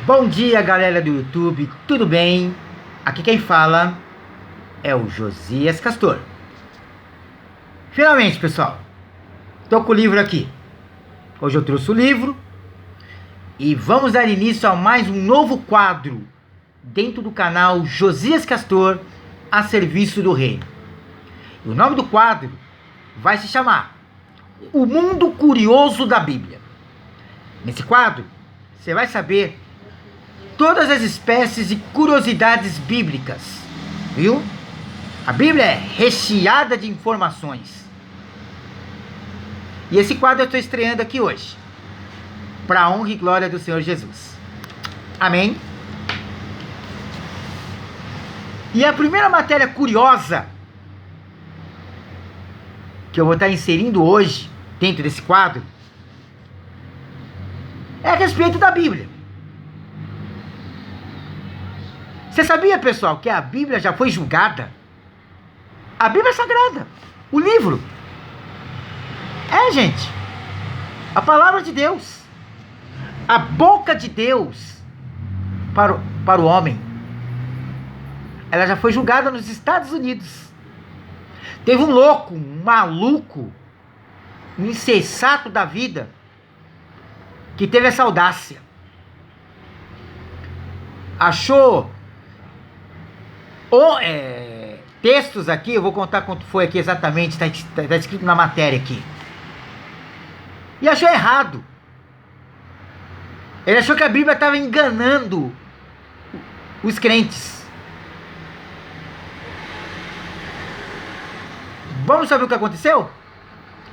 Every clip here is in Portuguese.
Bom dia, galera do YouTube, tudo bem? Aqui quem fala é o Josias Castor. Finalmente, pessoal, tô com o livro aqui. Hoje eu trouxe o livro e vamos dar início a mais um novo quadro dentro do canal Josias Castor, a serviço do reino. E o nome do quadro vai se chamar O Mundo Curioso da Bíblia. Nesse quadro, você vai saber todas as espécies de curiosidades bíblicas, viu? A Bíblia é recheada de informações. E esse quadro eu estou estreando aqui hoje, para a honra e glória do Senhor Jesus. Amém? E a primeira matéria curiosa que eu vou estar inserindo hoje, dentro desse quadro, é a respeito da Bíblia. Você sabia, pessoal, que a Bíblia já foi julgada? A Bíblia é sagrada. O livro. Gente. A palavra de Deus. A boca de Deus para o homem. Ela já foi julgada nos Estados Unidos. Teve um louco, um maluco, um insensato da vida, que teve essa audácia. Achou textos aqui, eu vou contar quanto foi aqui exatamente, está escrito na matéria aqui. E achou errado. Ele achou que a Bíblia estava enganando os crentes. Vamos saber o que aconteceu?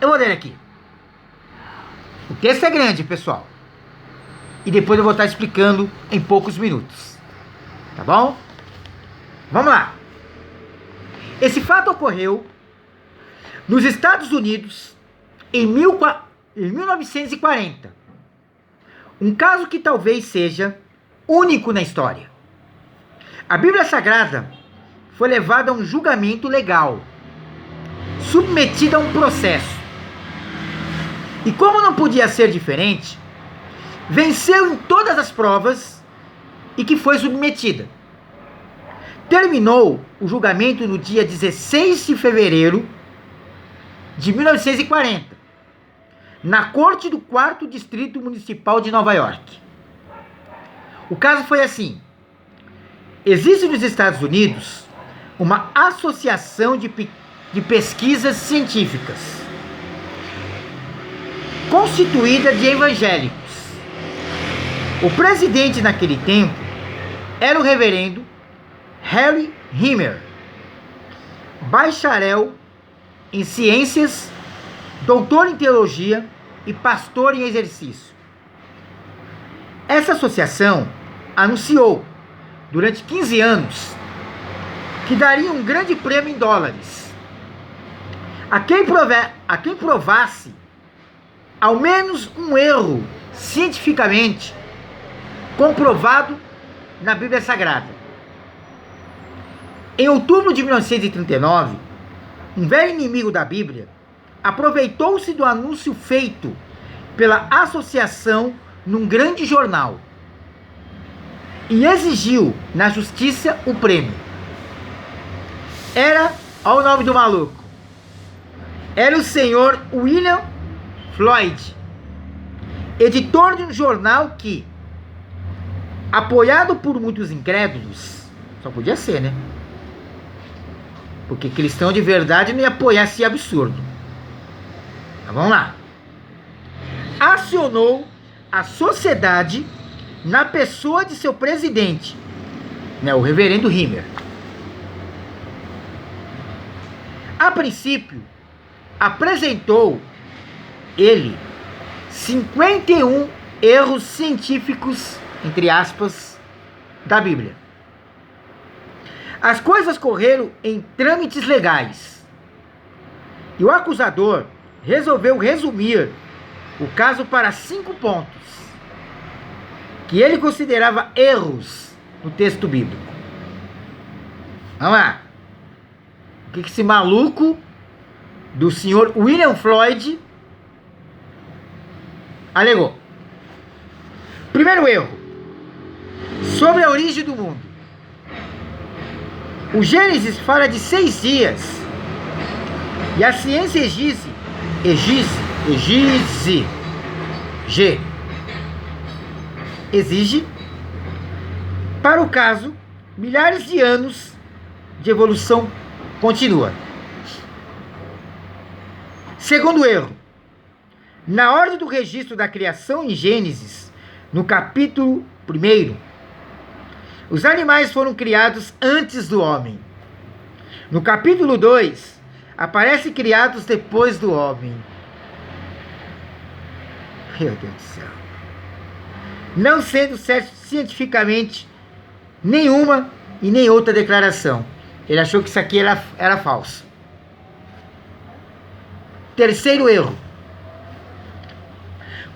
Eu vou ler aqui. O texto é grande, pessoal. E depois eu vou estar explicando em poucos minutos. Tá bom? Vamos lá. Esse fato ocorreu nos Estados Unidos em 1940. Um caso que talvez seja único na história. A Bíblia Sagrada foi levada a um julgamento legal, submetida a um processo. E como não podia ser diferente, venceu em todas as provas e que foi submetida. Terminou o julgamento no dia 16 de fevereiro de 1940, na Corte do 4º Distrito Municipal de Nova York. O caso foi assim: existe nos Estados Unidos uma associação de pesquisas científicas, constituída de evangélicos. O presidente naquele tempo era o reverendo Harry Himmer, bacharel em ciências, doutor em teologia e pastor em exercício. Essa associação anunciou, durante 15 anos, que daria um grande prêmio em dólares a quem provasse ao menos um erro cientificamente comprovado na Bíblia Sagrada. Em outubro de 1939, um velho inimigo da Bíblia aproveitou-se do anúncio feito pela associação num grande jornal e exigiu na justiça o prêmio. Olha o nome do maluco, era o senhor William Floyd, editor de um jornal que, apoiado por muitos incrédulos, só podia ser, né? Porque cristão de verdade não ia apoiar esse absurdo. Então, vamos lá. Acionou a sociedade na pessoa de seu presidente, né, o reverendo Himmer. A princípio, apresentou ele 51 erros científicos, entre aspas, da Bíblia. As coisas correram em trâmites legais. E o acusador resolveu resumir o caso para 5 pontos que ele considerava erros no texto bíblico. Vamos lá. O que esse maluco do senhor William Floyd alegou? Primeiro erro: Sobre a origem do mundo. O Gênesis fala de 6 dias. E a ciência exige, para o caso, milhares de anos de evolução contínua. Segundo erro, na ordem do registro da criação em Gênesis, no capítulo 1, os animais foram criados antes do homem. No capítulo 2, aparecem criados depois do homem. Meu Deus do céu. Não sendo certo cientificamente nenhuma e nem outra declaração. Ele achou que isso aqui era falso. Terceiro erro.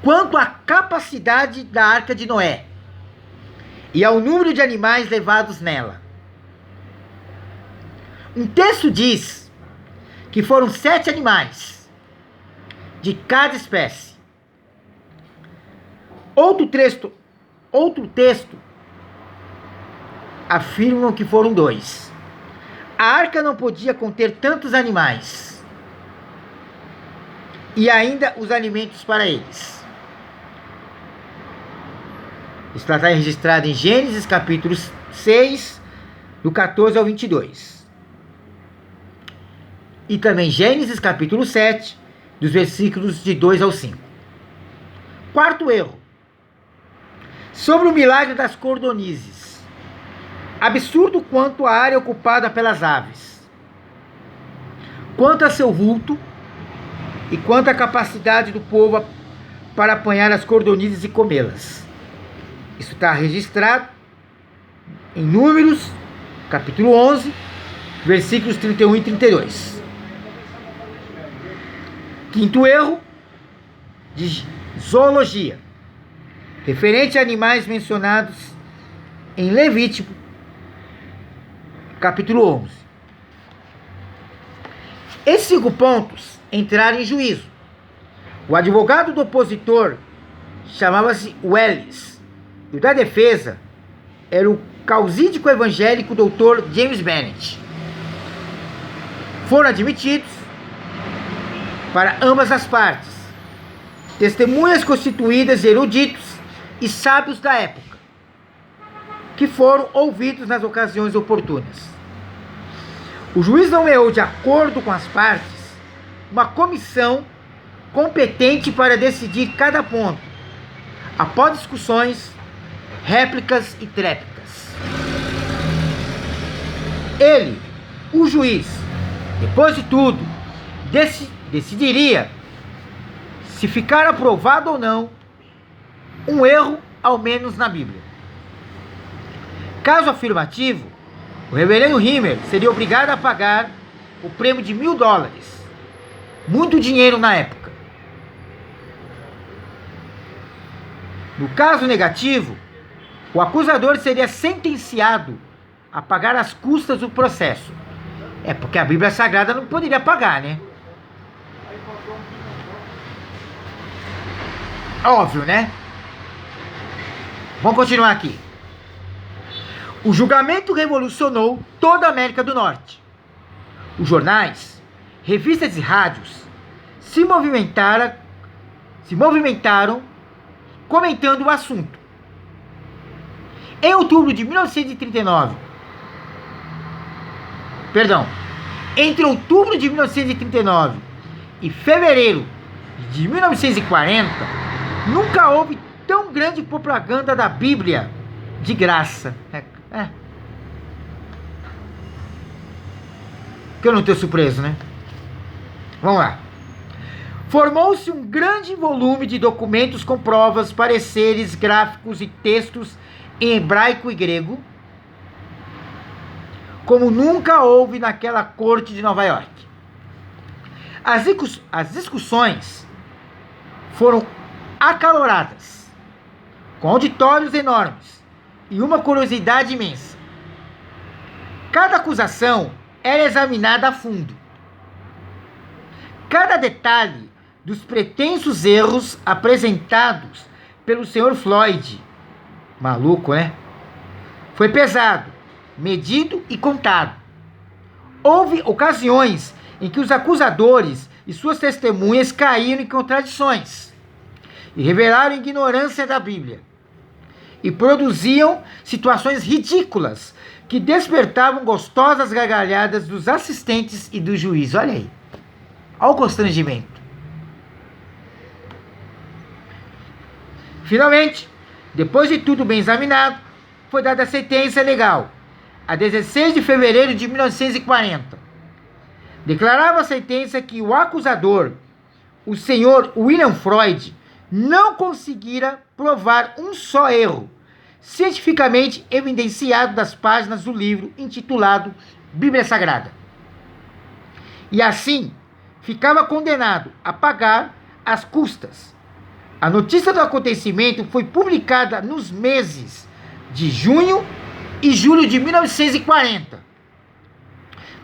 Quanto à capacidade da Arca de Noé e ao número de animais levados nela. Um texto diz que foram 7 animais de cada espécie. Outro texto afirma que foram 2. A arca não podia conter tantos animais e ainda os alimentos para eles. Isso está registrado em Gênesis capítulo 6, do 14 ao 22. E também Gênesis capítulo 7, dos versículos de 2 ao 5. Quarto erro. Sobre o milagre das cordonizes. Absurdo quanto à área ocupada pelas aves, quanto a seu vulto e quanto à capacidade do povo para apanhar as cordonizes e comê-las. Isso está registrado em Números, capítulo 11, versículos 31 e 32. Quinto erro de zoologia, referente a animais mencionados em Levítico, capítulo 11. Esses 5 pontos entraram em juízo. O advogado do opositor chamava-se Welles. E o da defesa era o causídico evangélico Dr. James Bennett. Foram admitidos para ambas as partes testemunhas constituídas de eruditos e sábios da época, que foram ouvidos nas ocasiões oportunas. O juiz nomeou, de acordo com as partes, uma comissão competente para decidir cada ponto, após discussões, réplicas e tréplicas. Ele, o juiz, depois de tudo, decidiria se ficar aprovado ou não um erro, ao menos na Bíblia. Caso afirmativo, o reverendo Himmler seria obrigado a pagar o prêmio de $1.000, muito dinheiro na época. No caso negativo, o acusador seria sentenciado a pagar as custas do processo. Porque a Bíblia Sagrada não poderia pagar, né? Óbvio, né? Vamos continuar aqui. O julgamento revolucionou toda a América do Norte. Os jornais, revistas e rádios se movimentaram comentando o assunto. Em outubro de 1939, entre outubro de 1939 e fevereiro de 1940, nunca houve tão grande propaganda da Bíblia de graça. Que eu não estou surpreso, né? Vamos lá. Formou-se um grande volume de documentos com provas, pareceres, gráficos e textos em hebraico e grego, como nunca houve naquela corte de Nova York. As discussões foram acaloradas, com auditórios enormes e uma curiosidade imensa. Cada acusação era examinada a fundo. Cada detalhe dos pretensos erros apresentados pelo Sr. Floyd, maluco, né? foi pesado, medido e contado. Houve ocasiões em que os acusadores e suas testemunhas caíram em contradições e revelaram ignorância da Bíblia e produziam situações ridículas que despertavam gostosas gargalhadas dos assistentes e do juiz. Olha aí, olha o constrangimento. Finalmente, depois de tudo bem examinado, foi dada a sentença legal, a 16 de fevereiro de 1940. Declarava a sentença que o acusador, o senhor William Freud, não conseguira provar um só erro, cientificamente evidenciado das páginas do livro intitulado Bíblia Sagrada. E assim, ficava condenado a pagar as custas. A notícia do acontecimento foi publicada nos meses de junho e julho de 1940,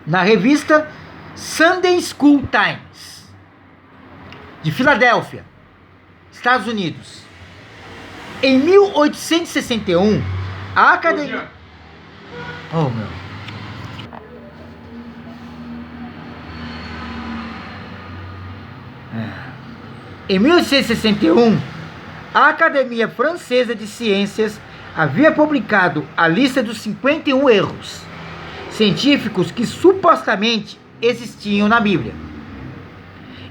na revista Sunday School Times, de Filadélfia, Estados Unidos. Em 1861, a Academia... Oh, meu... Em 1861, a Academia Francesa de Ciências havia publicado a lista dos 51 erros científicos que supostamente existiam na Bíblia.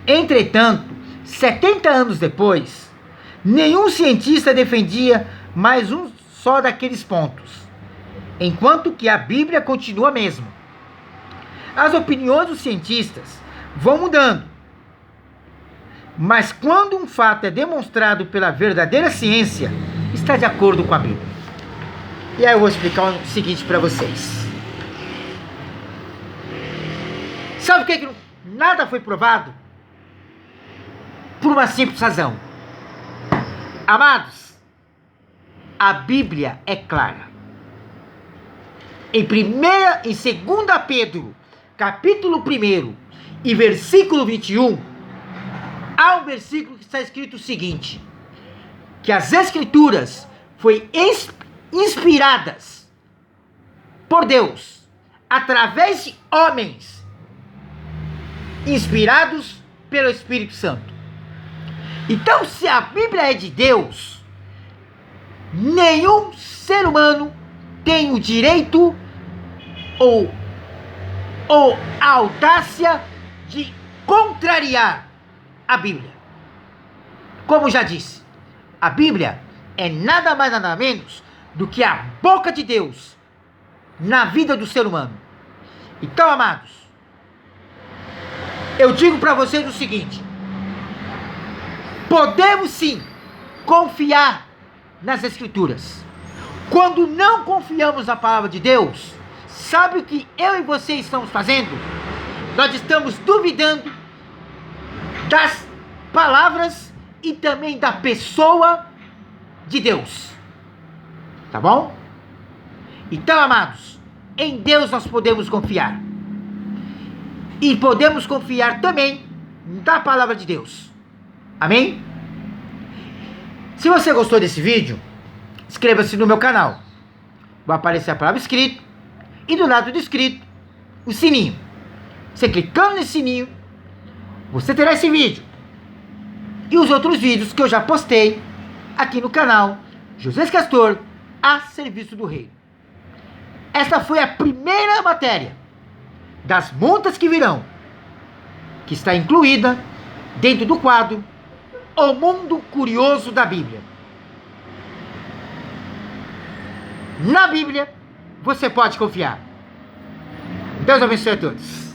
Entretanto, 70 anos depois, nenhum cientista defendia mais um só daqueles pontos, enquanto que a Bíblia continua a mesma. As opiniões dos cientistas vão mudando, mas quando um fato é demonstrado pela verdadeira ciência, está de acordo com a Bíblia. E aí eu vou explicar o seguinte para vocês. Sabe por que nada foi provado? Por uma simples razão. Amados, a Bíblia é clara. Em 2 Pedro, capítulo 1 e versículo 21, há um versículo que está escrito o seguinte: que as Escrituras foram inspiradas por Deus, através de homens, inspirados pelo Espírito Santo. Então, se a Bíblia é de Deus, nenhum ser humano tem o direito ou a audácia de contrariar a Bíblia. Como já disse, a Bíblia é nada mais nada menos do que a boca de Deus na vida do ser humano. Então, amados, eu digo para vocês o seguinte: podemos sim confiar nas Escrituras. Quando não confiamos na palavra de Deus, sabe o que eu e você estamos fazendo? Nós estamos duvidando das palavras e também da pessoa de Deus. Tá bom? Então, amados, em Deus nós podemos confiar. E podemos confiar também na palavra de Deus. Amém? Se você gostou desse vídeo, inscreva-se no meu canal. Vai aparecer a palavra escrito e do lado do escrito o sininho. Você clicando nesse sininho, você terá esse vídeo e os outros vídeos que eu já postei aqui no canal José Castor, a serviço do Rei. Esta foi a primeira matéria das muitas que virão, que está incluída dentro do quadro O Mundo Curioso da Bíblia. Na Bíblia você pode confiar. Deus abençoe a todos.